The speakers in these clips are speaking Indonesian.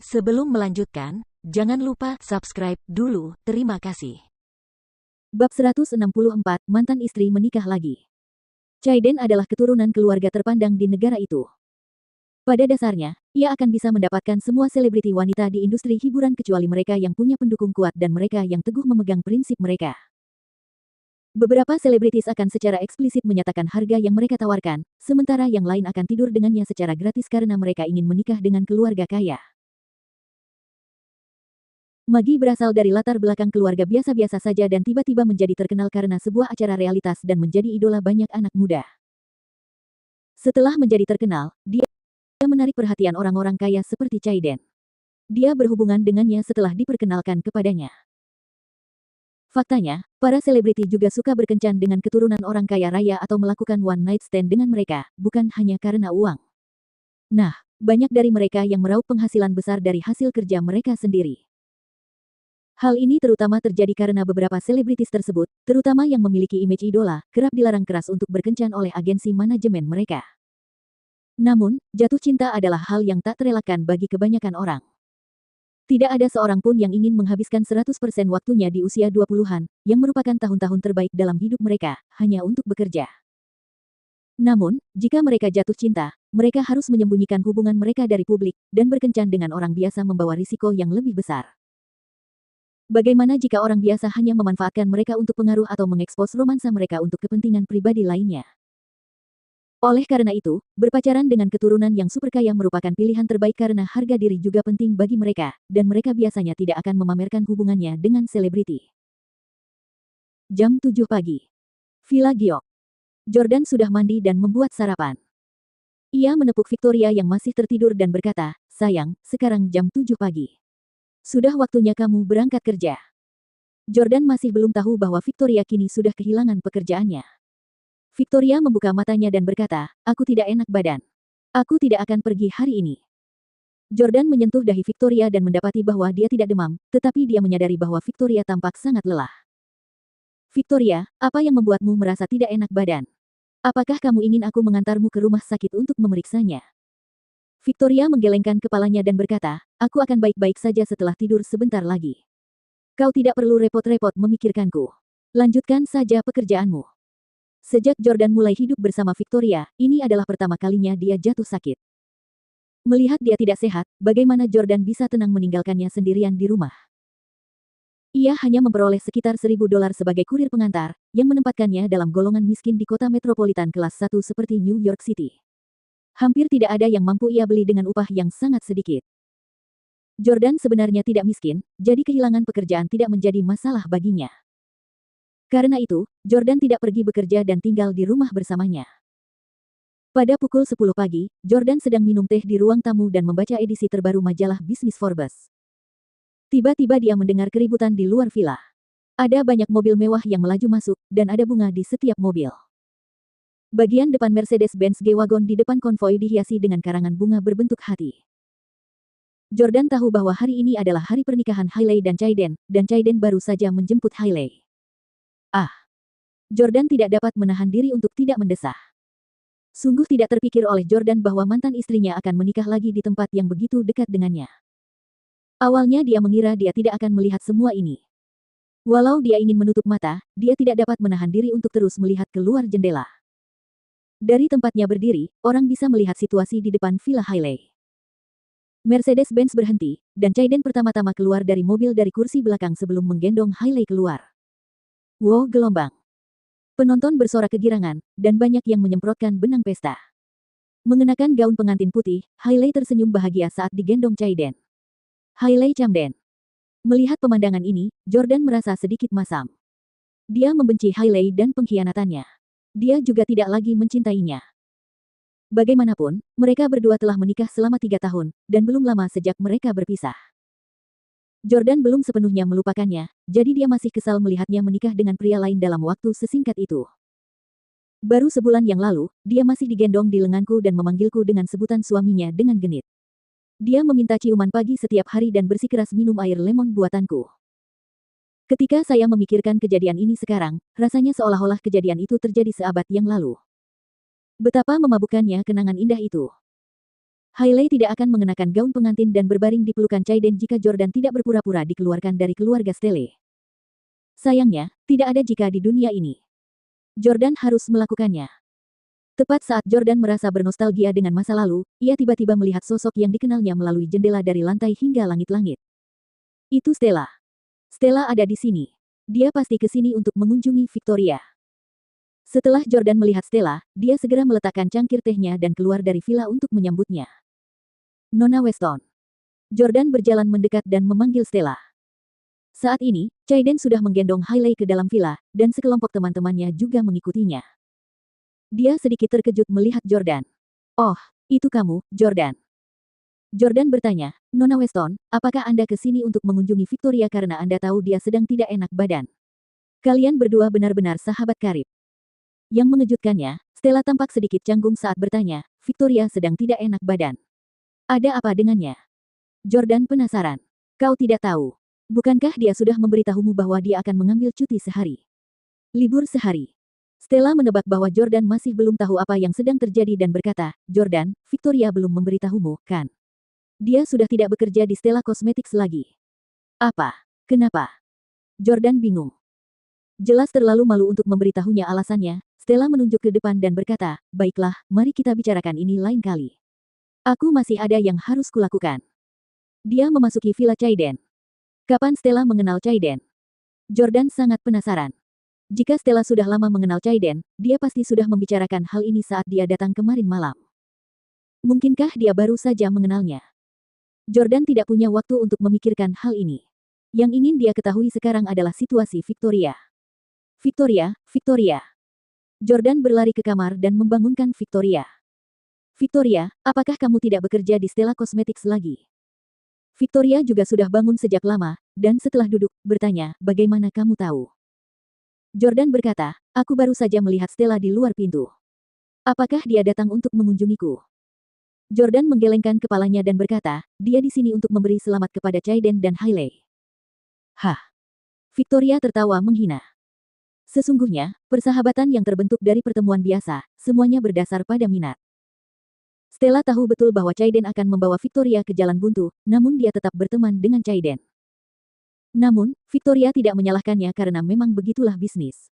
Sebelum melanjutkan, jangan lupa subscribe dulu. Terima kasih. Bab 164, mantan istri menikah lagi. Chaiden adalah keturunan keluarga terpandang di negara itu. Pada dasarnya, ia akan bisa mendapatkan semua selebriti wanita di industri hiburan kecuali mereka yang punya pendukung kuat dan mereka yang teguh memegang prinsip mereka. Beberapa selebritis akan secara eksplisit menyatakan harga yang mereka tawarkan, sementara yang lain akan tidur dengannya secara gratis karena mereka ingin menikah dengan keluarga kaya. Maggie berasal dari latar belakang keluarga biasa-biasa saja dan tiba-tiba menjadi terkenal karena sebuah acara realitas dan menjadi idola banyak anak muda. Setelah menjadi terkenal, dia menarik perhatian orang-orang kaya seperti Chaiden. Dia berhubungan dengannya setelah diperkenalkan kepadanya. Faktanya, para selebriti juga suka berkencan dengan keturunan orang kaya raya atau melakukan one night stand dengan mereka, bukan hanya karena uang. Nah, banyak dari mereka yang meraup penghasilan besar dari hasil kerja mereka sendiri. Hal ini terutama terjadi karena beberapa selebritis tersebut, terutama yang memiliki image idola, kerap dilarang keras untuk berkencan oleh agensi manajemen mereka. Namun, jatuh cinta adalah hal yang tak terelakkan bagi kebanyakan orang. Tidak ada seorang pun yang ingin menghabiskan 100% waktunya di usia 20-an, yang merupakan tahun-tahun terbaik dalam hidup mereka, hanya untuk bekerja. Namun, jika mereka jatuh cinta, mereka harus menyembunyikan hubungan mereka dari publik, dan berkencan dengan orang biasa membawa risiko yang lebih besar. Bagaimana jika orang biasa hanya memanfaatkan mereka untuk pengaruh atau mengekspos romansa mereka untuk kepentingan pribadi lainnya? Oleh karena itu, berpacaran dengan keturunan yang super kaya merupakan pilihan terbaik karena harga diri juga penting bagi mereka, dan mereka biasanya tidak akan memamerkan hubungannya dengan selebriti. Jam 7 pagi. Villa Giok. Jordan sudah mandi dan membuat sarapan. Ia menepuk Victoria yang masih tertidur dan berkata, "Sayang, sekarang jam 7 pagi. Sudah waktunya kamu berangkat kerja." Jordan masih belum tahu bahwa Victoria kini sudah kehilangan pekerjaannya. Victoria membuka matanya dan berkata, "Aku tidak enak badan. Aku tidak akan pergi hari ini." Jordan menyentuh dahi Victoria dan mendapati bahwa dia tidak demam, tetapi dia menyadari bahwa Victoria tampak sangat lelah. "Victoria, apa yang membuatmu merasa tidak enak badan? Apakah kamu ingin aku mengantarmu ke rumah sakit untuk memeriksanya?" Victoria menggelengkan kepalanya dan berkata, "Aku akan baik-baik saja setelah tidur sebentar lagi. Kau tidak perlu repot-repot memikirkanku. Lanjutkan saja pekerjaanmu." Sejak Jordan mulai hidup bersama Victoria, ini adalah pertama kalinya dia jatuh sakit. Melihat dia tidak sehat, bagaimana Jordan bisa tenang meninggalkannya sendirian di rumah? Ia hanya memperoleh sekitar $1.000 sebagai kurir pengantar, yang menempatkannya dalam golongan miskin di kota metropolitan kelas 1 seperti New York City. Hampir tidak ada yang mampu ia beli dengan upah yang sangat sedikit. Jordan sebenarnya tidak miskin, jadi kehilangan pekerjaan tidak menjadi masalah baginya. Karena itu, Jordan tidak pergi bekerja dan tinggal di rumah bersamanya. Pada pukul 10 pagi, Jordan sedang minum teh di ruang tamu dan membaca edisi terbaru majalah bisnis Forbes. Tiba-tiba dia mendengar keributan di luar villa. Ada banyak mobil mewah yang melaju masuk, dan ada bunga di setiap mobil. Bagian depan Mercedes-Benz G-Wagon di depan konvoi dihiasi dengan karangan bunga berbentuk hati. Jordan tahu bahwa hari ini adalah hari pernikahan Hailey dan Chaiden baru saja menjemput Hailey. Jordan tidak dapat menahan diri untuk tidak mendesah. Sungguh tidak terpikir oleh Jordan bahwa mantan istrinya akan menikah lagi di tempat yang begitu dekat dengannya. Awalnya dia mengira dia tidak akan melihat semua ini. Walau dia ingin menutup mata, dia tidak dapat menahan diri untuk terus melihat keluar jendela. Dari tempatnya berdiri, orang bisa melihat situasi di depan villa Hailey. Mercedes-Benz berhenti, dan Chaiden pertama-tama keluar dari mobil dari kursi belakang sebelum menggendong Hailey keluar. Wow, gelombang. Penonton bersorak kegirangan, dan banyak yang menyemprotkan benang pesta. Mengenakan gaun pengantin putih, Hailey tersenyum bahagia saat digendong Chaiden. Hailey Camden. Melihat pemandangan ini, Jordan merasa sedikit masam. Dia membenci Hailey dan pengkhianatannya. Dia juga tidak lagi mencintainya. Bagaimanapun, mereka berdua telah menikah selama 3 tahun, dan belum lama sejak mereka berpisah. Jordan belum sepenuhnya melupakannya, jadi dia masih kesal melihatnya menikah dengan pria lain dalam waktu sesingkat itu. Baru sebulan yang lalu, dia masih digendong di lenganku dan memanggilku dengan sebutan suaminya dengan genit. Dia meminta ciuman pagi setiap hari dan bersikeras minum air lemon buatanku. Ketika saya memikirkan kejadian ini sekarang, rasanya seolah-olah kejadian itu terjadi seabad yang lalu. Betapa memabukkannya kenangan indah itu. Hailey tidak akan mengenakan gaun pengantin dan berbaring di pelukan Chaiden jika Jordan tidak berpura-pura dikeluarkan dari keluarga Stele. Sayangnya, tidak ada jika di dunia ini. Jordan harus melakukannya. Tepat saat Jordan merasa bernostalgia dengan masa lalu, ia tiba-tiba melihat sosok yang dikenalnya melalui jendela dari lantai hingga langit-langit. Itu Stella. Stella ada di sini. Dia pasti ke sini untuk mengunjungi Victoria. Setelah Jordan melihat Stella, dia segera meletakkan cangkir tehnya dan keluar dari villa untuk menyambutnya. Nona Weston. Jordan berjalan mendekat dan memanggil Stella. Saat ini, Chaiden sudah menggendong Hailey ke dalam villa, dan sekelompok teman-temannya juga mengikutinya. Dia sedikit terkejut melihat Jordan. Oh, itu kamu, Jordan. Jordan bertanya, Nona Weston, apakah Anda ke sini untuk mengunjungi Victoria karena Anda tahu dia sedang tidak enak badan? Kalian berdua benar-benar sahabat karib. Yang mengejutkannya, Stella tampak sedikit canggung saat bertanya, Victoria sedang tidak enak badan. Ada apa dengannya? Jordan penasaran. Kau tidak tahu. Bukankah dia sudah memberitahumu bahwa dia akan mengambil cuti sehari? Libur sehari. Stella menebak bahwa Jordan masih belum tahu apa yang sedang terjadi dan berkata, Jordan, Victoria belum memberitahumu, kan? Dia sudah tidak bekerja di Stella Cosmetics lagi. Apa? Kenapa? Jordan bingung. Jelas terlalu malu untuk memberitahunya alasannya, Stella menunjuk ke depan dan berkata, baiklah, mari kita bicarakan ini lain kali. Aku masih ada yang harus kulakukan. Dia memasuki villa Chaiden. Kapan Stella mengenal Chaiden? Jordan sangat penasaran. Jika Stella sudah lama mengenal Chaiden, dia pasti sudah membicarakan hal ini saat dia datang kemarin malam. Mungkinkah dia baru saja mengenalnya? Jordan tidak punya waktu untuk memikirkan hal ini. Yang ingin dia ketahui sekarang adalah situasi Victoria. Victoria. Jordan berlari ke kamar dan membangunkan Victoria. Victoria, apakah kamu tidak bekerja di Stella Cosmetics lagi? Victoria juga sudah bangun sejak lama, dan setelah duduk, bertanya, bagaimana kamu tahu? Jordan berkata, aku baru saja melihat Stella di luar pintu. Apakah dia datang untuk mengunjungiku? Jordan menggelengkan kepalanya dan berkata, dia di sini untuk memberi selamat kepada Chaiden dan Hailey. Hah? Victoria tertawa menghina. Sesungguhnya, persahabatan yang terbentuk dari pertemuan biasa, semuanya berdasar pada minat. Stella tahu betul bahwa Chaiden akan membawa Victoria ke jalan buntu, namun dia tetap berteman dengan Chaiden. Namun, Victoria tidak menyalahkannya karena memang begitulah bisnis.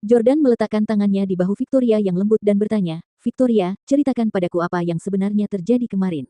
Jordan meletakkan tangannya di bahu Victoria yang lembut dan bertanya, Victoria, ceritakan padaku apa yang sebenarnya terjadi kemarin.